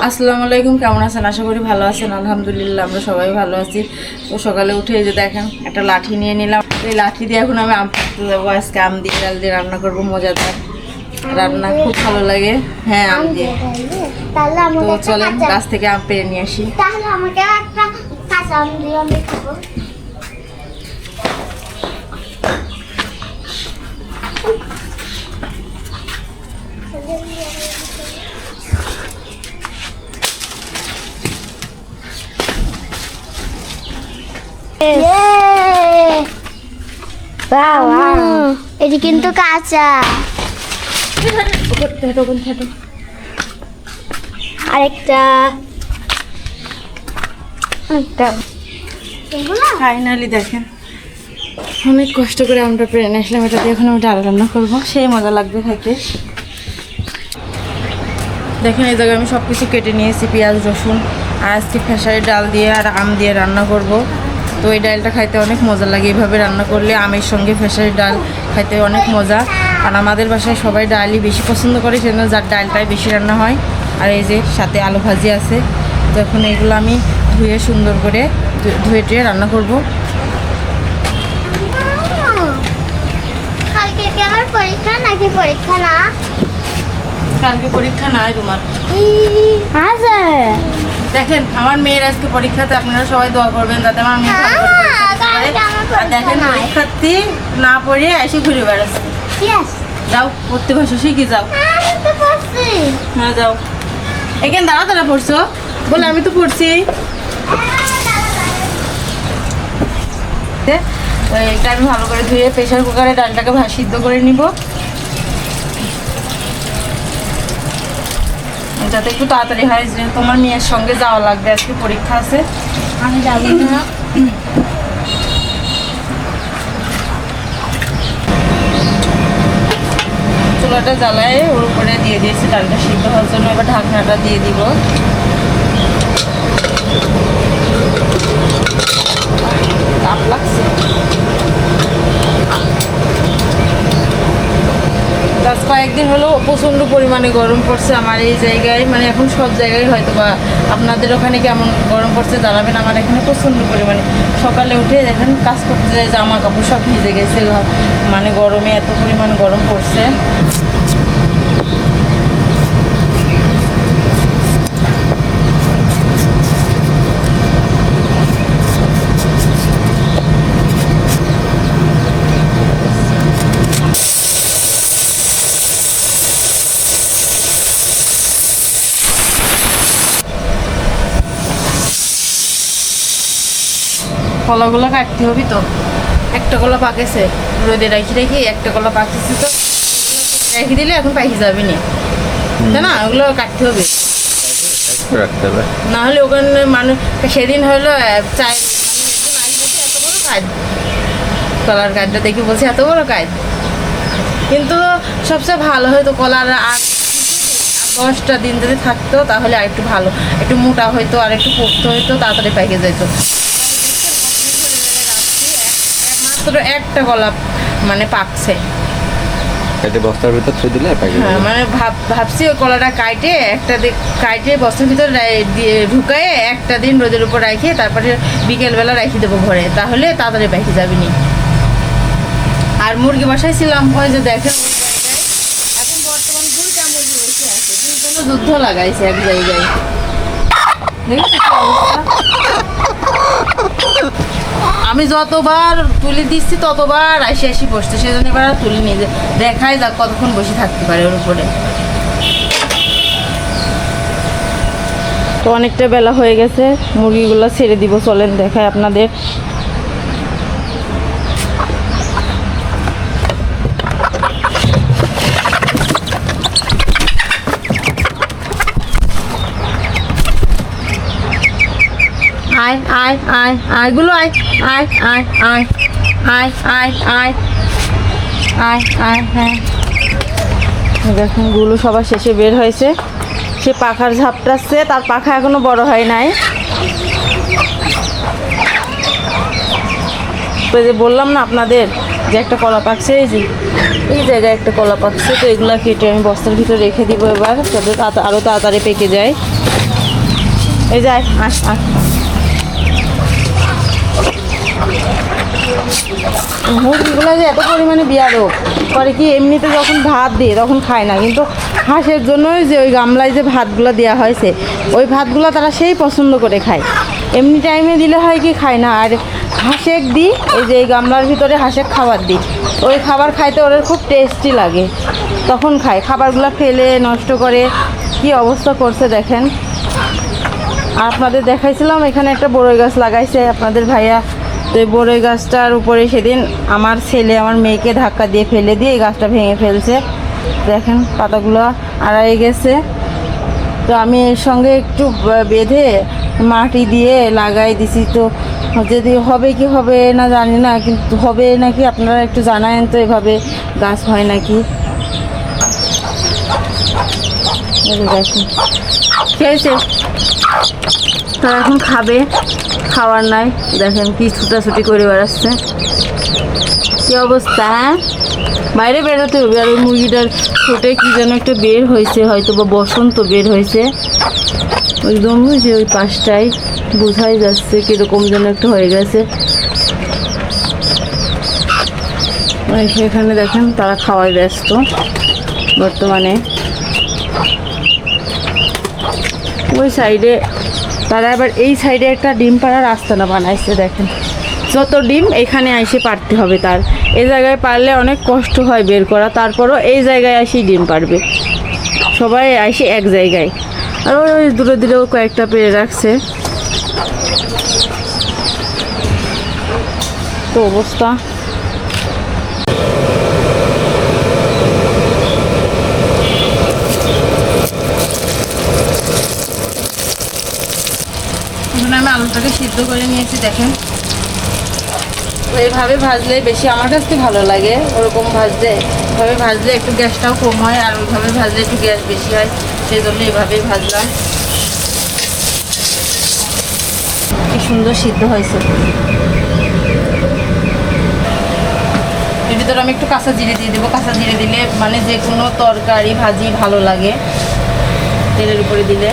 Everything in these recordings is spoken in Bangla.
আসসালামু আলাইকুম, কেমন আছেন? আশা করি ভালো আছেন। আলহামদুলিল্লাহ আমরা সবাই ভালো আছি। তো সকালে উঠে এই যে দেখেন একটা লাঠি নিয়ে নিলাম। এই লাঠি দিয়ে এখন আমি আম পাড়তে যাবো। আজকে আম দিয়ে ডাল দিয়ে রান্না করবো, মজাদার রান্না, খুব ভালো লাগে। হ্যাঁ, আম দিয়ে। তো চলেন গাছ থেকে আম পেড়ে নিয়ে আসি। তাহলে আমাকে একটা কাঁচা আম দিয়ে আমি খাবো। এটি কিন্তু কাঁচা। আরেকটা ফাইনালি দেখেন অনেক কষ্ট করে আমটা পেড়ে নিয়ে আসলাম। এটা দিয়ে এখন আমি ডাল রান্না করবো, সেই মজা লাগবে খাইতে। দেখেন এই জায়গায় আমি সব কিছু কেটে নিয়েছি, পেঁয়াজ রসুন। আর আজকে খেসারির ডাল দিয়ে আর আম দিয়ে রান্না করব। তো এই ডালটা খাইতে অনেক মজা লাগে, এইভাবে রান্না করলে আমের সঙ্গে খেসারির ডাল খাইতে অনেক মজা। আর আমাদের বাসায় সবাই ডালই বেশি পছন্দ করে, সেজন্য যার ডালটাই বেশি রান্না হয়। আর এই যে সাথে আলু ভাজি আছে। যখন এগুলো আমি ধুয়ে সুন্দর করে ধুয়ে টুয়ে রান্না করব। কালকে কি আমার পরীক্ষা নাকি পরীক্ষা না? কালকে পরীক্ষা নাই তোমার? আছে। দেখেন আমার মেয়ের আজকে পরীক্ষাতে আপনারা সবাই দোয়া করবেন যাতে আমার মেয়ে ভালো করে পরীক্ষা দিতে পারে। আর দেখেন পরীক্ষার্থী না পড়ে এসে ঘুরে বেড়াচ্ছে। যাও পড়তে বসো, শিখে যাও। হ্যাঁ যাও। এখানে দাঁড়া দাঁড়া পড়ছো বলে আমি তো পড়ছি। এটা আমি ভালো করে ধুয়ে প্রেশার কুকারে ডালটাকে সিদ্ধ করে নিব, যাতে একটু তাড়াতাড়ি হয়। যে তোমার মেয়ের সঙ্গে যাওয়া লাগবে, আজকে পরীক্ষা আছে। আমি যাবো না। চুলাটা জ্বালায় ওর উপরে দিয়ে দিয়েছি ডালটা সিদ্ধ হওয়ার জন্য। এবার ঢাকনাটা দিয়ে দিব। তাপ লাগছে। আজ কয়েকদিন হলো প্রচণ্ড পরিমাণে গরম পড়ছে আমার এই জায়গায়, মানে এখন সব জায়গায় হয়তো বা আপনাদের ওখানে কেমন গরম পড়ছে জানাবেন। আমার এখানে প্রচণ্ড পরিমাণে সকালে উঠে দেখেন কাজ করতে যায়, জামা কাপড় সব ভিজে গেছে, মানে গরমে এত পরিমাণ গরম পড়ছে। কলাগুলো কাটতে হবে তো। একটা কলা পাকেছে, রোদে রাখি রেখে একটা কলা পাকেছে, তো রেখে দিলে এখন পাইকে যাবে না, তাই না? ওগুলো কাটতে হবে, না হলে ওখানে মানুষ সেদিন হলো চাই এত বড় কাজ, কলার কাজটা দেখে বলছে এত বড় কাজ। কিন্তু সবচেয়ে ভালো হয়তো কলার আর 10টা দিন যদি থাকতো তাহলে আর একটু ভালো, একটু মোটা হয়তো, আর একটু পোক্ত হয়তো, তাড়াতাড়ি পাইকে যেত। মাত্র একটা কলা মানে পাকছে, বস্তার ভিতর থুই দিলে হ্যাঁ, মানে ভাবছি ওই কলাটা কাইটে বস্তার ভিতর দিয়ে ঢুকায়ে একটা দিন রোদের উপর রাখে তারপরে বিকেলবেলা রেখে দেবো ঘরে, তাহলে তাড়াতাড়ি পাইকে যাবিনি। আর মুরগি বসাইছিলাম, হয় যে দেখেন এখন বর্তমান 2টা মুরগি বসে আছে, কিন্তু যুদ্ধ লাগাইছে এক জায়গায়। আমি যতবার তুলে দিচ্ছি ততবার আসি বসতে, সেজন্য এবার আর তুলে নিয়ে দেখাই যাক কতক্ষণ বসে থাকতে পারে ওর উপরে। তো অনেকটা বেলা হয়ে গেছে, মুরগিগুলো ছেড়ে দিব, চলেন দেখাই আপনাদের। আয় আয় আয় আয় গুলো আয় আয় আয় আয় আয় আয় আয় আয় আয়। হ্যাঁ দেখুন গুলো সবার শেষে বের হয়েছে, সে পাখার ঝাপটাচ্ছে, তার পাখা এখনো বড় হয় নাই। তো যে বললাম না আপনাদের যে একটা কলা পাকছে, এই জায়গায় একটা কলা পাকছে। তো এগুলা কেটে আমি বস্তার ভিতরে রেখে দিব এবার, যাতে আরও তাড়াতাড়ি পেকে যায়। এই যায় আস আস মুরগিগুলো যে এত পরিমাণে বিয়ারও পরে কি এমনিতে যখন ভাত দিয়ে তখন খায় না, কিন্তু হাঁসের জন্যই যে ওই গামলায় যে ভাতগুলো দেওয়া হয়েছে ওই ভাতগুলো তারা সেই পছন্দ করে খায়। এমনি টাইমে দিলে হয় কি খায় না। আর হাঁসেক দিই, এই যে এই গামলার ভিতরে হাঁসেক খাবার দিই, ওই খাবার খাইতে ওদের খুব টেস্টি লাগে, তখন খায়। খাবারগুলো ফেলে নষ্ট করে কি অবস্থা করছে দেখেন। আর আপনাদের দেখাইছিলাম এখানে একটা বড়ই গাছ লাগাইছে আপনাদের ভাইয়া, তো এই বড়ই গাছটার উপরে সেদিন আমার ছেলে আমার মেয়েকে ধাক্কা দিয়ে ফেলে দিয়ে এই গাছটা ভেঙে ফেলছে। দেখেন পাতাগুলো আড়াই গেছে, তো আমি এর সঙ্গে একটু বেঁধে মাটি দিয়ে লাগাই দিছি। তো যদি হবে কি হবে না জানি না, কিন্তু হবে নাকি আপনারা একটু জানায়েন তো, এভাবে গাছ হয় নাকি। দেখেন খেয়েছে, তারা এখন খাবে, খাওয়ার নাই। দেখেন কি ছুটাছুটি করে বেড়াচ্ছে, কি অবস্থা। হ্যাঁ বাইরে বেরোতে হবে। আর ওই মুরগিটার ঠোঁটে কি যেন একটা বের হয়েছে, হয়তো বা বসন্ত বের হয়েছে একদম, যে ওই পাশটায় বোঝাই যাচ্ছে কীরকম যেন একটা হয়ে গেছে। এখানে দেখেন তারা খাওয়ায় ব্যস্ত বর্তমানে। ওই সাইডে তারা আবার এই সাইডে একটা ডিম পাড়ার আস্তানা বানাইছে। দেখেন যত ডিম এখানে এসে পারতে হবে তার, এই জায়গায় পারলে অনেক কষ্ট হয় বের করা, তারপরও এই জায়গায় এসেই ডিম পারবে। সবাই আসে এক জায়গায়, আর ওই দূরে দূরেও কয়েকটা পেরে রাখছে। তো অবস্থা এখন আমি আলুটাকে সিদ্ধ করে নিয়েছি। দেখেন এইভাবে ভাজলে বেশি আমার কাছে ভালো লাগে, ওরকম ভাজলে এভাবে ভাজলে একটু গ্যাসটাও কম হয়, আর ওইভাবে ভাজলে একটু গ্যাস বেশি হয়, সেই জন্য এভাবেই ভাজলাম। কি সুন্দর সিদ্ধ হয়েছে। এর ভিতরে আমি একটু কাঁচা জিরে দিয়ে দেবো, কাঁচা জিরে দিলে মানে যে কোনো তরকারি ভাজি ভালো লাগে তেলের উপরে দিলে।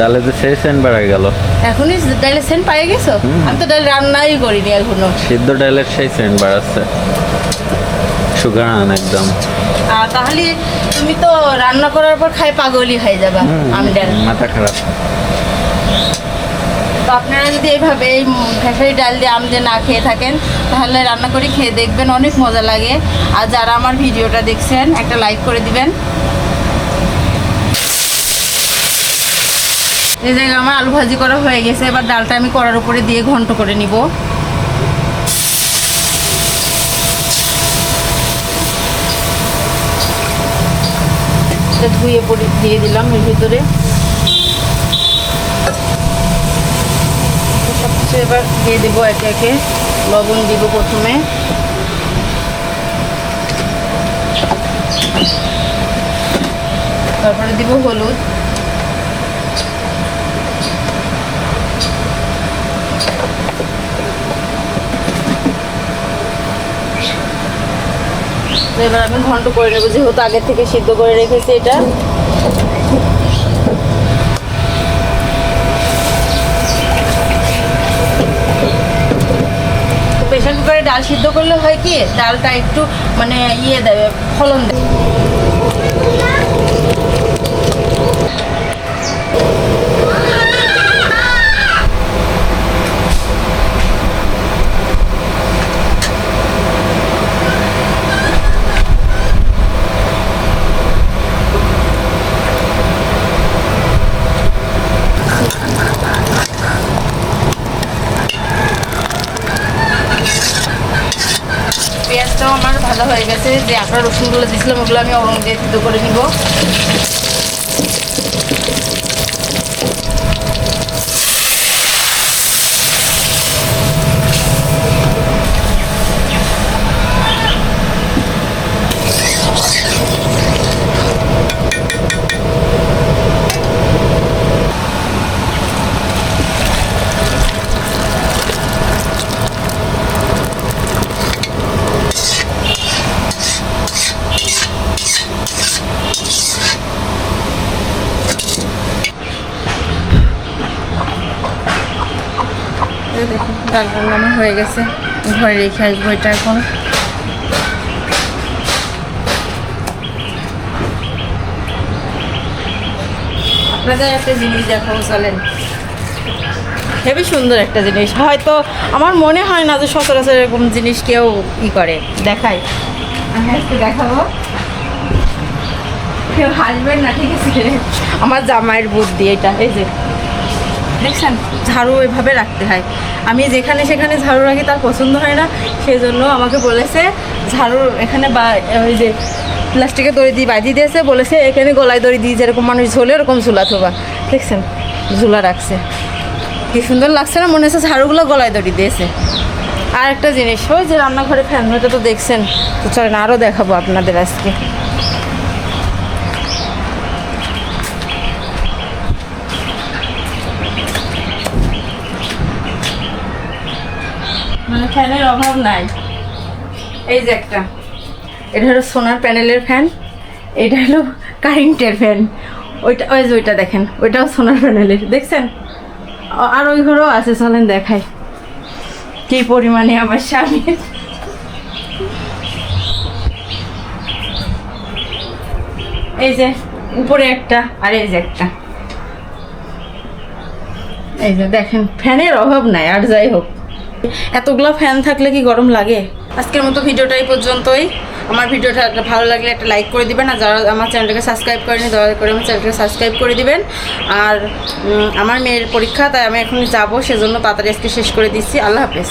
ডালে তো সেই সেন্ট বাড়াই গেল, এখনই ডালের সেন্ট পাই গেছো? আমি তো ডাল রান্নাই করিনি এখনো। সিদ্ধ ডালের সেই সেন্ট বাড়াচ্ছে, সুগার একদম। আর তাহলে তুমি তো রান্না করার পর খাই পাগলই হয়ে যাবা। আমি ডাল মাথা খারাপ। তো আপনারা যদি এইভাবে এই খেসারি ডাল দিয়ে আম দিয়ে না খেয়ে থাকেন তাহলে রান্না করে খেয়ে দেখবেন, অনেক মজা লাগে। আর যারা আমার ভিডিওটা দেখছেন একটা লাইক করে দিবেন। এই জায়গায় আমার আলু ভাজি করা হয়ে গেছে, এবার ডালটা আমি কড়ার উপরে দিয়ে ঘন্ট করে নিব। ধুয়ে পরে দিয়ে দিলাম এর ভিতরে সব কিছু। এবার দিয়ে দেবো একে একে, লবণ দিব প্রথমে, তারপরে দিব হলুদ, তো এবার আমি ঘন্ট করে নেবো, যেহেতু আগে থেকে সিদ্ধ করে রেখেছি এটা। প্রেশার কুকারে ডাল সিদ্ধ করলে হয় কি, ডালটা একটু মানে ইয়ে দেবে, ফলন দেবে। পেঁয়াজটাও আমার ভালো হয়ে গেছে, যে আপনার রসুনগুলো দিয়েছিলাম ওগুলো আমি অরং দিয়ে সিদ্ধ করে নিব। ডাল রান্না আমার হয়ে গেছে, ঘরে রেখে আসবো এটা এখন। আপনাদের একটা জিনিস দেখাবো, চলেন। হেবি সুন্দর একটা জিনিস, হয়তো আমার মনে হয় না যে সচরাচর এরকম জিনিস কেউ করে দেখায়। আমি আজকে দেখাবো, কেউ হাসবেন না, ঠিক আছে? আমার জামাইয়ের বুদ্ধি এটা। এই যে দেখছেন, ঝাড়ু এভাবে রাখতে হয়। আমি যেখানে সেখানে ঝাড়ু রাখি, তার পছন্দ হয় না, সেই জন্য আমাকে বলেছে ঝাড়ু এখানে, বা ওই যে প্লাস্টিকের দড়ি দিয়ে বাঁধিয়ে দিয়েছে, বলেছে এখানে গলায় দড়ি দিয়ে যেরকম মানুষ ঝোলে ওরকম ঝুলা থোবা। দেখছেন ঝুলা রাখছে, কি সুন্দর লাগছে না? মনে হচ্ছে ঝাড়ুগুলো গলায় দড়ি দিয়েছে। আর একটা জিনিস, ওই যে রান্নাঘরে ফ্যান, ওইটা তো দেখছেন। তো চলেন আরও দেখাবো আপনাদের আজকে। মানে ফ্যানের অভাব নাই। এই যে একটা, এটা হলো সোনার প্যানেলের ফ্যান, এটা হলো কারেন্টের ফ্যান। ওইটা, ওই যে ওইটা দেখেন, ওইটাও সোনার প্যানেলের, দেখছেন? আর ওই ঘরেও আছে, চলেন দেখাই কি পরিমাণে আমার স্বামী। এই যে উপরে একটা, আর এই যে একটা, এই যে দেখেন, ফ্যানের অভাব নাই। আর যাই হোক, এতগুলো ফ্যান থাকলে কি গরম লাগে? আজকের মতো ভিডিওটা এই পর্যন্তই। আমার ভিডিওটা ভালো লাগলে একটা লাইক করে দিবেন, আর যারা আমার চ্যানেলটাকে সাবস্ক্রাইব করেনি দয়া করে আমার চ্যানেলটাকে সাবস্ক্রাইব করে দিবেন। আর আমার মেয়ের পরীক্ষা, তাই আমি এখন যাব, সেজন্য তাড়াতাড়ি আজকে শেষ করে দিচ্ছি। আল্লাহ হাফেজ।